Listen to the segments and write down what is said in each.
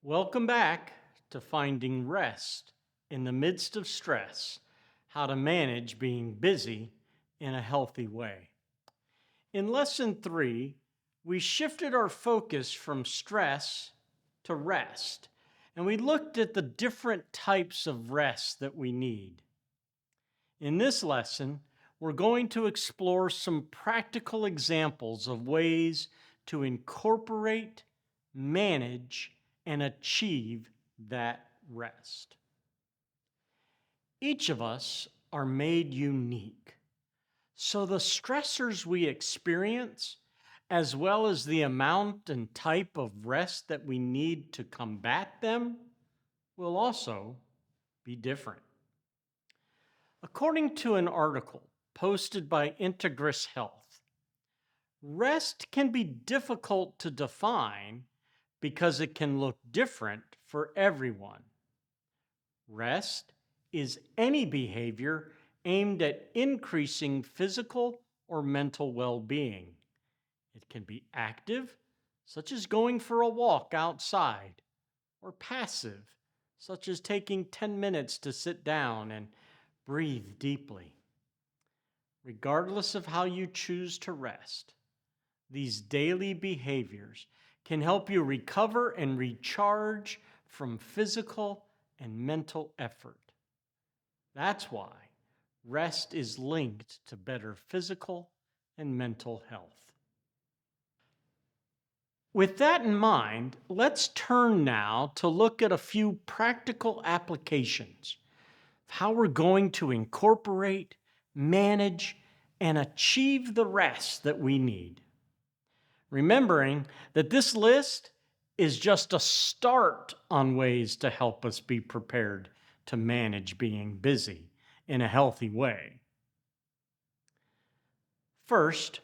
Welcome back to Finding Rest in the Midst of Stress, How to Manage Being Busy in a Healthy Way. In Lesson 3, we shifted our focus from stress to rest, and we looked at the different types of rest that we need. In this lesson, we're going to explore some practical examples of ways to incorporate, manage, and achieve that rest. Each of us are made unique. So the stressors we experience, as well as the amount and type of rest that we need to combat them, will also be different. According to an article posted by Integris Health, rest can be difficult to define because it can look different for everyone. Rest is any behavior aimed at increasing physical or mental well-being. It can be active, such as going for a walk outside, or passive, such as taking 10 minutes to sit down and breathe deeply. Regardless of how you choose to rest, these daily behaviors can help you recover and recharge from physical and mental effort. That's why rest is linked to better physical and mental health. With that in mind, let's turn now to look at a few practical applications of how we're going to incorporate, manage, and achieve the rest that we need. Remembering that this list is just a start on ways to help us be prepared to manage being busy in a healthy way. First,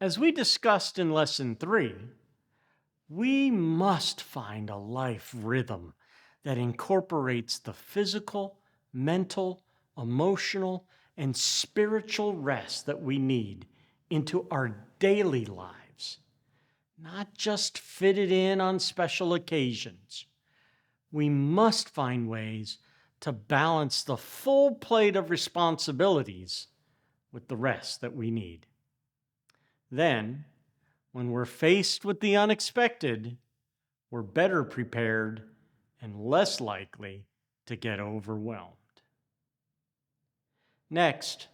as we discussed in Lesson 3, we must find a life rhythm that incorporates the physical, mental, emotional, and spiritual rest that we need into our daily lives, not just fit it in on special occasions. We must find ways to balance the full plate of responsibilities with the rest that we need. Then, when we're faced with the unexpected, we're better prepared and less likely to get overwhelmed. Next,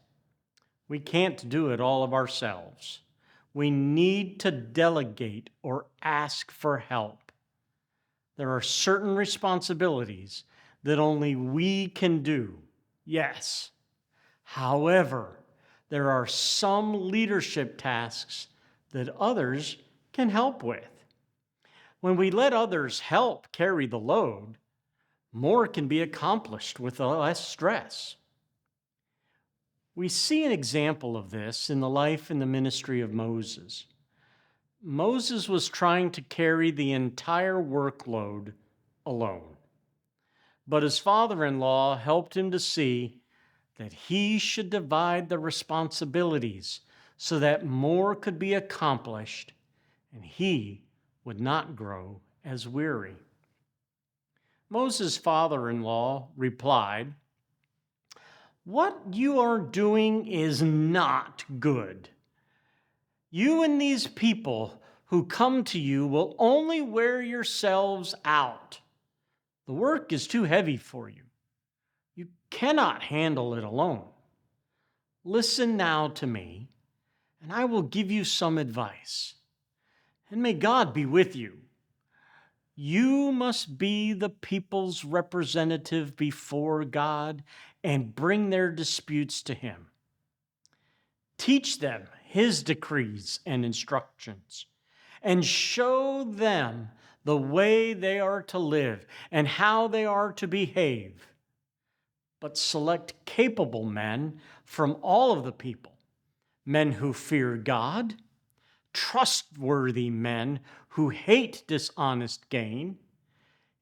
we can't do it all of ourselves. We need to delegate or ask for help. There are certain responsibilities that only we can do, yes. However, there are some leadership tasks that others can help with. When we let others help carry the load, more can be accomplished with less stress. We see an example of this in the life and the ministry of Moses. Moses was trying to carry the entire workload alone, but his father-in-law helped him to see that he should divide the responsibilities so that more could be accomplished and he would not grow as weary. Moses' father-in-law replied, "What you are doing is not good. You and these people who come to you will only wear yourselves out. The work is too heavy for you. You cannot handle it alone. Listen now to me, and I will give you some advice. And may God be with you. You must be the people's representative before God and bring their disputes to Him. Teach them His decrees and instructions, and show them the way they are to live and how they are to behave. But select capable men from all of the people, men who fear God, trustworthy men who hate dishonest gain,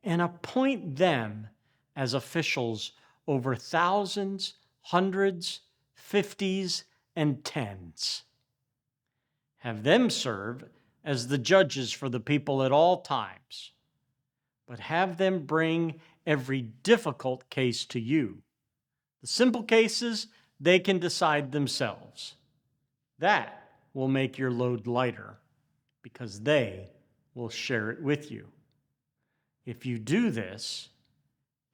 and appoint them as officials over thousands, hundreds, fifties, and tens. Have them serve as the judges for the people at all times. but have them bring every difficult case to you. The simple cases, they can decide themselves. That will make your load lighter because they will share it with you. If you do this,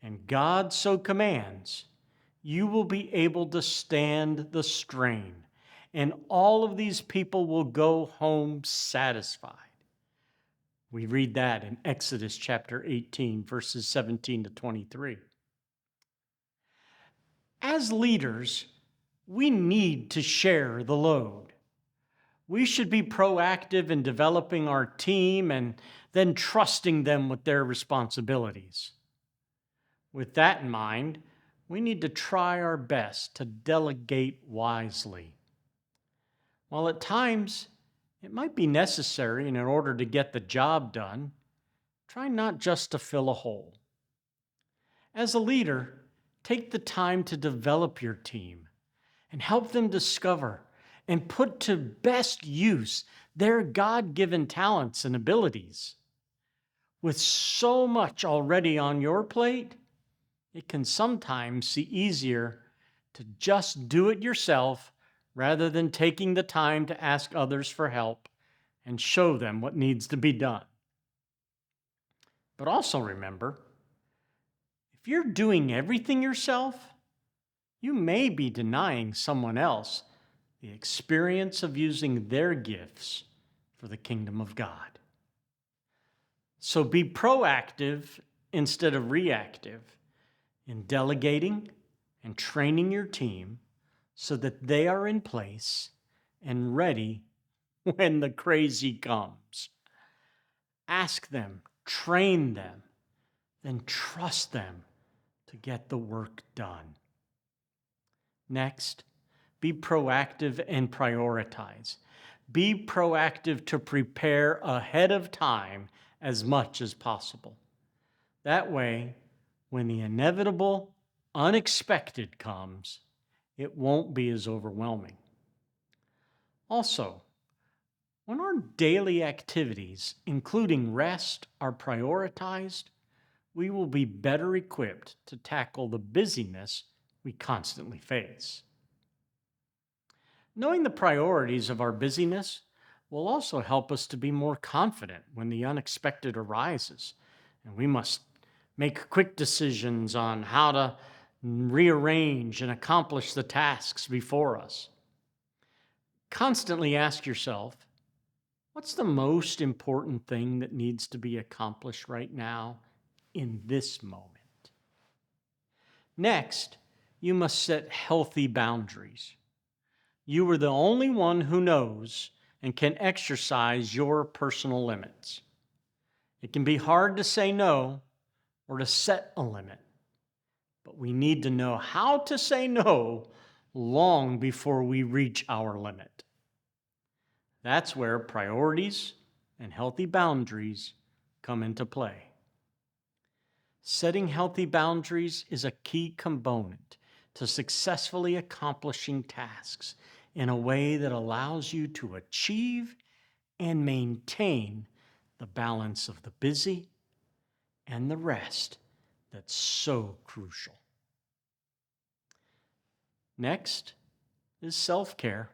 and God so commands, you will be able to stand the strain, and all of these people will go home satisfied. We read that in Exodus chapter 18, verses 17 to 23. As leaders, we need to share the load. We should be proactive in developing our team and then trusting them with their responsibilities. With that in mind, we need to try our best to delegate wisely. While at times it might be necessary in order to get the job done, try not just to fill a hole. As a leader, take the time to develop your team and help them discover and put to best use their God-given talents and abilities. With so much already on your plate, it can sometimes be easier to just do it yourself rather than taking the time to ask others for help and show them what needs to be done. But also remember, if you're doing everything yourself, you may be denying someone else the experience of using their gifts for the kingdom of God. So be proactive instead of reactive in delegating and training your team so that they are in place and ready when the crazy comes. Ask them, train them, then trust them to get the work done. Next, be proactive and prioritize. Be proactive to prepare ahead of time as much as possible. That way, when the inevitable, unexpected comes, it won't be as overwhelming. Also, when our daily activities, including rest, are prioritized, we will be better equipped to tackle the busyness we constantly face. Knowing the priorities of our busyness will also help us to be more confident when the unexpected arises, and we must make quick decisions on how to rearrange and accomplish the tasks before us. Constantly ask yourself, what's the most important thing that needs to be accomplished right now in this moment? Next, you must set healthy boundaries. You are the only one who knows and can exercise your personal limits. It can be hard to say no or to set a limit, but we need to know how to say no long before we reach our limit. That's where priorities and healthy boundaries come into play. Setting healthy boundaries is a key component to successfully accomplishing tasks in a way that allows you to achieve and maintain the balance of the busy and the rest that's so crucial. Next is self-care.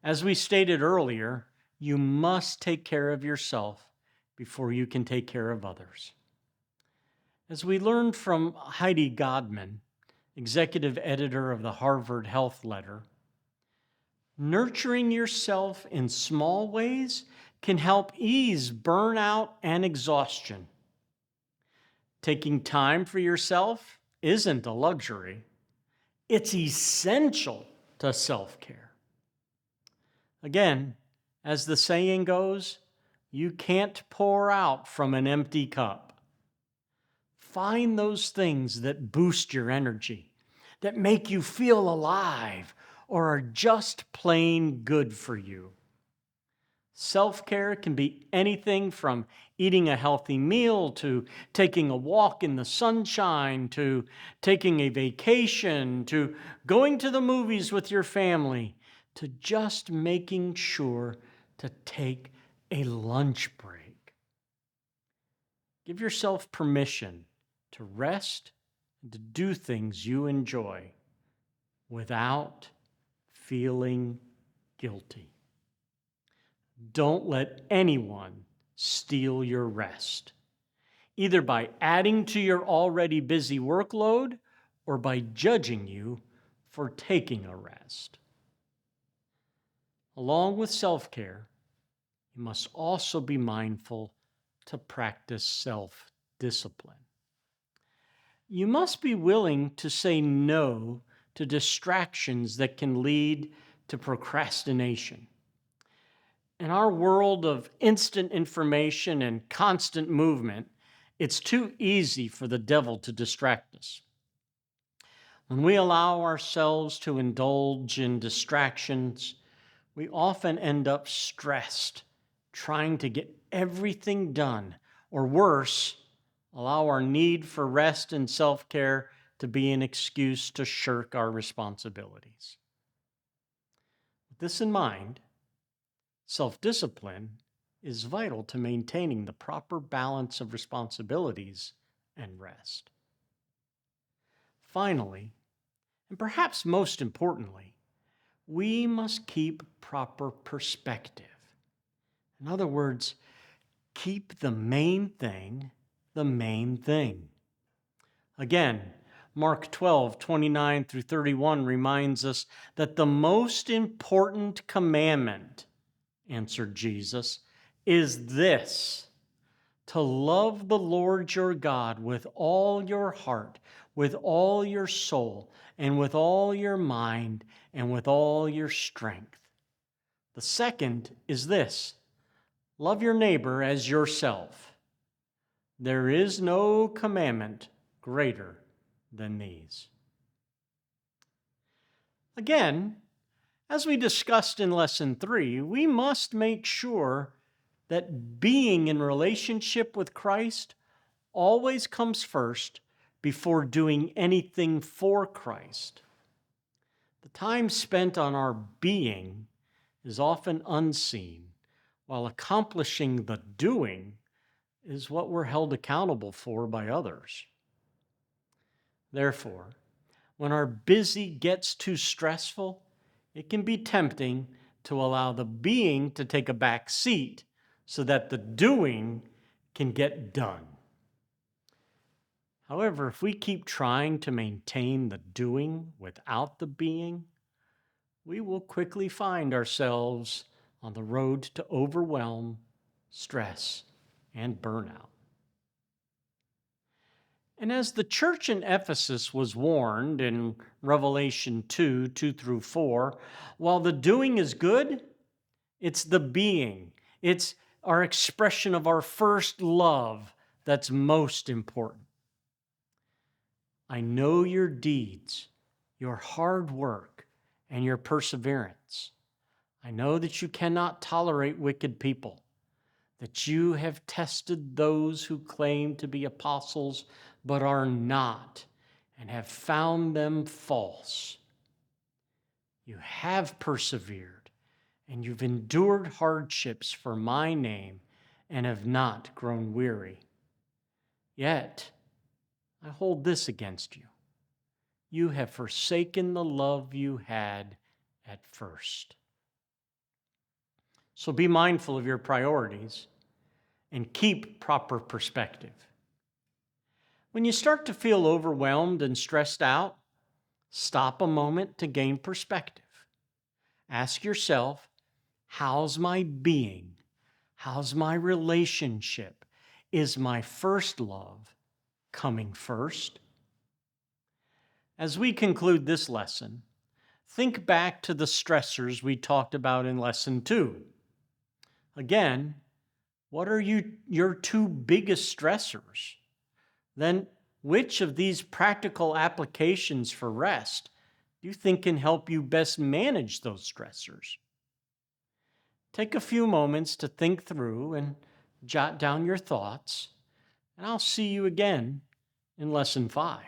As we stated earlier, you must take care of yourself before you can take care of others. As we learned from Heidi Godman, executive editor of the Harvard Health Letter, nurturing yourself in small ways can help ease burnout and exhaustion. Taking time for yourself isn't a luxury. It's essential to self-care. Again, as the saying goes, you can't pour out from an empty cup. Find those things that boost your energy, that make you feel alive, or are just plain good for you. Self-care can be anything from eating a healthy meal to taking a walk in the sunshine to taking a vacation to going to the movies with your family to just making sure to take a lunch break. Give yourself permission to rest and to do things you enjoy without feeling guilty. Don't let anyone steal your rest, either by adding to your already busy workload or by judging you for taking a rest. Along with self-care, you must also be mindful to practice self-discipline. You must be willing to say no to distractions that can lead to procrastination. In our world of instant information and constant movement, it's too easy for the devil to distract us. When we allow ourselves to indulge in distractions, we often end up stressed, trying to get everything done, or worse, allow our need for rest and self-care to be an excuse to shirk our responsibilities. With this in mind, self-discipline is vital to maintaining the proper balance of responsibilities and rest. Finally, and perhaps most importantly, we must keep proper perspective. In other words, keep the main thing the main thing. Again, Mark 12:29 through 31 reminds us that the most important commandment, answered Jesus, is this: to love the Lord your God with all your heart, with all your soul, and with all your mind, and with all your strength. The second is this: love your neighbor as yourself. There is no commandment greater than these. Again, as we discussed in Lesson 3, we must make sure that being in relationship with Christ always comes first before doing anything for Christ. The time spent on our being is often unseen, while accomplishing the doing is what we're held accountable for by others. Therefore, when our busy gets too stressful, it can be tempting to allow the being to take a back seat so that the doing can get done. However, if we keep trying to maintain the doing without the being, we will quickly find ourselves on the road to overwhelm, stress, and burnout. And as the church in Ephesus was warned in Revelation 2 through 4, while the doing is good, it's the being, it's our expression of our first love that's most important. I know your deeds, your hard work, and your perseverance. I know that you cannot tolerate wicked people, that you have tested those who claim to be apostles but are not, and have found them false. You have persevered, and you've endured hardships for my name, and have not grown weary. Yet, I hold this against you. You have forsaken the love you had at first. So be mindful of your priorities and keep proper perspective. When you start to feel overwhelmed and stressed out, stop a moment to gain perspective. Ask yourself, how's my being? How's my relationship? Is my first love coming first? As we conclude this lesson, think back to the stressors we talked about in Lesson 2. Again, what are your two biggest stressors? Then which of these practical applications for rest do you think can help you best manage those stressors? Take a few moments to think through and jot down your thoughts, and I'll see you again in Lesson 5.